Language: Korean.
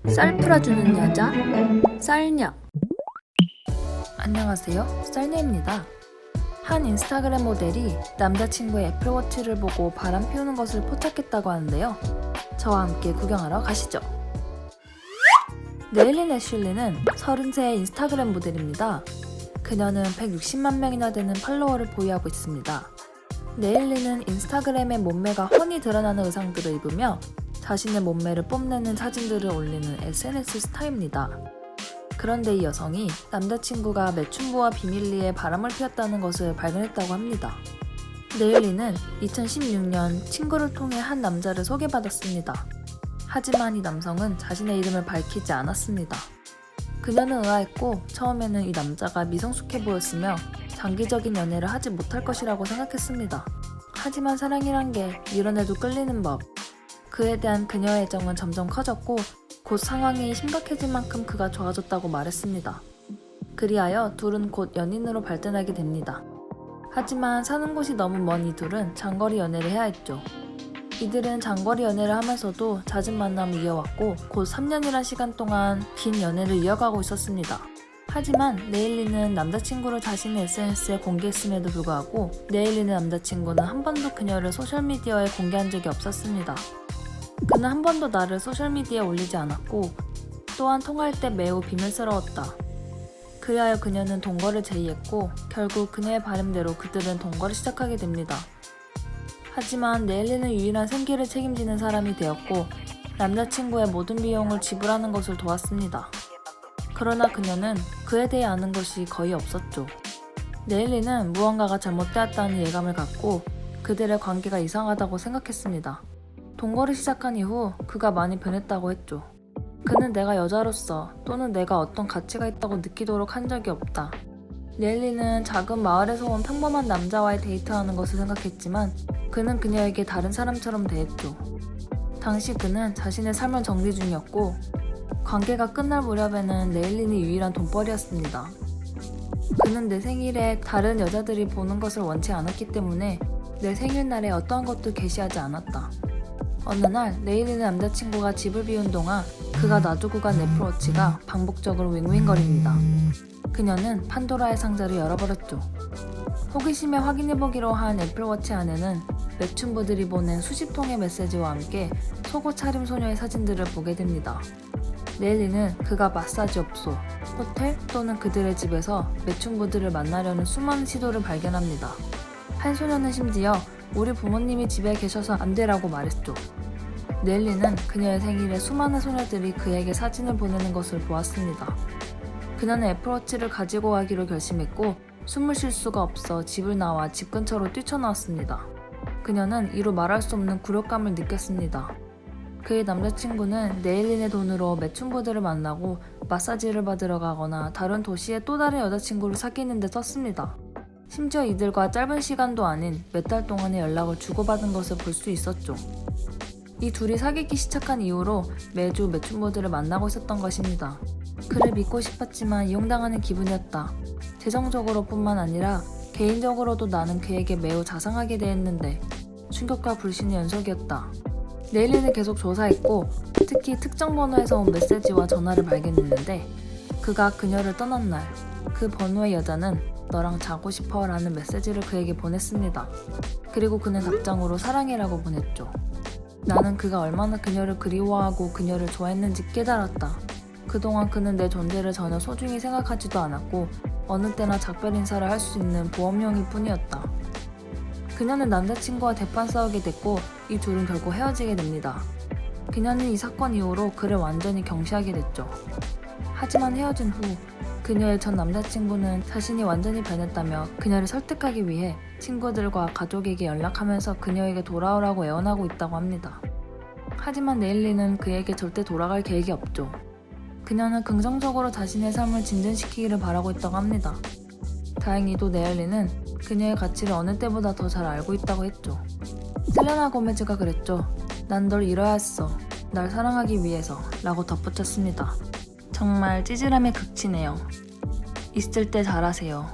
쌀 풀어주는 여자 쌀녀. 안녕하세요, 쌀녀입니다. 한 인스타그램 모델이 남자친구의 애플워치를 보고 바람 피우는 것을 포착했다고 하는데요. 저와 함께 구경하러 가시죠. 네일린 애슐리는 30세의 인스타그램 모델입니다. 그녀는 160만 명이나 되는 팔로워를 보유하고 있습니다. 네일린은 인스타그램에 몸매가 훤히 드러나는 의상들을 입으며 자신의 몸매를 뽐내는 사진들을 올리는 SNS 스타입니다. 그런데 이 여성이 남자친구가 매춘부와 비밀리에 바람을 피웠다는 것을 발견했다고 합니다. 네일린은 2016년 친구를 통해 한 남자를 소개받았습니다. 하지만 이 남성은 자신의 이름을 밝히지 않았습니다. 그녀는 의아했고 처음에는 이 남자가 미성숙해 보였으며 장기적인 연애를 하지 못할 것이라고 생각했습니다. 하지만 사랑이란 게 밀어내도 끌리는 법. 그에 대한 그녀의 애정은 점점 커졌고 곧 상황이 심각해질 만큼 그가 좋아졌다고 말했습니다. 그리하여 둘은 곧 연인으로 발전하게 됩니다. 하지만 사는 곳이 너무 먼 이 둘은 장거리 연애를 해야 했죠. 이들은 장거리 연애를 하면서도 잦은 만남을 이어왔고 곧 3년이란 시간 동안 긴 연애를 이어가고 있었습니다. 하지만 네일린은 남자친구를 자신의 SNS에 공개했음에도 불구하고 네일린의 남자친구는 한 번도 그녀를 소셜미디어에 공개한 적이 없었습니다. 그는 한 번도 나를 소셜미디어에 올리지 않았고 또한 통화할 때 매우 비밀스러웠다. 그리하여 그녀는 동거를 제의했고 결국 그녀의 바람대로 그들은 동거를 시작하게 됩니다. 하지만 네일린은 유일한 생계를 책임지는 사람이 되었고 남자친구의 모든 비용을 지불하는 것을 도왔습니다. 그러나 그녀는 그에 대해 아는 것이 거의 없었죠. 네일린은 무언가가 잘못되었다는 예감을 갖고 그들의 관계가 이상하다고 생각했습니다. 동거를 시작한 이후 그가 많이 변했다고 했죠. 그는 내가 여자로서 또는 내가 어떤 가치가 있다고 느끼도록 한 적이 없다. 네일린은 작은 마을에서 온 평범한 남자와의 데이트하는 것을 생각했지만 그는 그녀에게 다른 사람처럼 대했죠. 당시 그는 자신의 삶을 정리 중이었고 관계가 끝날 무렵에는 네일린이 유일한 돈벌이였습니다. 그는 내 생일에 다른 여자들이 보는 것을 원치 않았기 때문에 내 생일날에 어떠한 것도 게시하지 않았다. 어느 날 네일린의 남자친구가 집을 비운 동안 그가 놔두고 간 애플워치가 반복적으로 윙윙거립니다. 그녀는 판도라의 상자를 열어버렸죠. 호기심에 확인해보기로 한 애플워치 안에는 매춘부들이 보낸 수십 통의 메시지와 함께 속옷 차림 소녀의 사진들을 보게 됩니다. 네일린은 그가 마사지업소, 호텔 또는 그들의 집에서 매춘부들을 만나려는 수많은 시도를 발견합니다. 한 소녀는 심지어 우리 부모님이 집에 계셔서 안 돼라고 말했죠. 네일린은 그녀의 생일에 수많은 소녀들이 그에게 사진을 보내는 것을 보았습니다. 그녀는 애플워치를 가지고 가기로 결심했고 숨을 쉴 수가 없어 집을 나와 집 근처로 뛰쳐나왔습니다. 그녀는 이루 말할 수 없는 굴욕감을 느꼈습니다. 그의 남자친구는 네일린의 돈으로 매춘부들을 만나고 마사지를 받으러 가거나 다른 도시의 또 다른 여자친구를 사귀는 데 썼습니다. 심지어 이들과 짧은 시간도 아닌 몇 달 동안의 연락을 주고받은 것을 볼 수 있었죠. 이 둘이 사귀기 시작한 이후로 매주 매춘부들을 만나고 있었던 것입니다. 그를 믿고 싶었지만 이용당하는 기분이었다. 재정적으로 뿐만 아니라 개인적으로도 나는 그에게 매우 자상하게 대했는데 충격과 불신의 연속이었다. 네일린은 계속 조사했고 특히 특정 번호에서 온 메시지와 전화를 발견했는데 그가 그녀를 떠난 날 그 번호의 여자는 너랑 자고 싶어 라는 메시지를 그에게 보냈습니다. 그리고 그는 답장으로 사랑해라고 보냈죠. 나는 그가 얼마나 그녀를 그리워하고 그녀를 좋아했는지 깨달았다. 그동안 그는 내 존재를 전혀 소중히 생각하지도 않았고 어느 때나 작별 인사를 할 수 있는 보험용일 뿐이었다. 그녀는 남자친구와 대판 싸우게 됐고 이 둘은 결국 헤어지게 됩니다. 그녀는 이 사건 이후로 그를 완전히 경시하게 됐죠. 하지만 헤어진 후 그녀의 전 남자친구는 자신이 완전히 변했다며 그녀를 설득하기 위해 친구들과 가족에게 연락하면서 그녀에게 돌아오라고 애원하고 있다고 합니다. 하지만 네일린은 그에게 절대 돌아갈 계획이 없죠. 그녀는 긍정적으로 자신의 삶을 진전시키기를 바라고 있다고 합니다. 다행히도 네일린은 그녀의 가치를 어느 때보다 더 잘 알고 있다고 했죠. 셀레나 고메즈가 그랬죠. 난 널 잃어야 했어. 날 사랑하기 위해서 라고 덧붙였습니다. 정말 찌질함의 극치네요. 있을 때 잘하세요.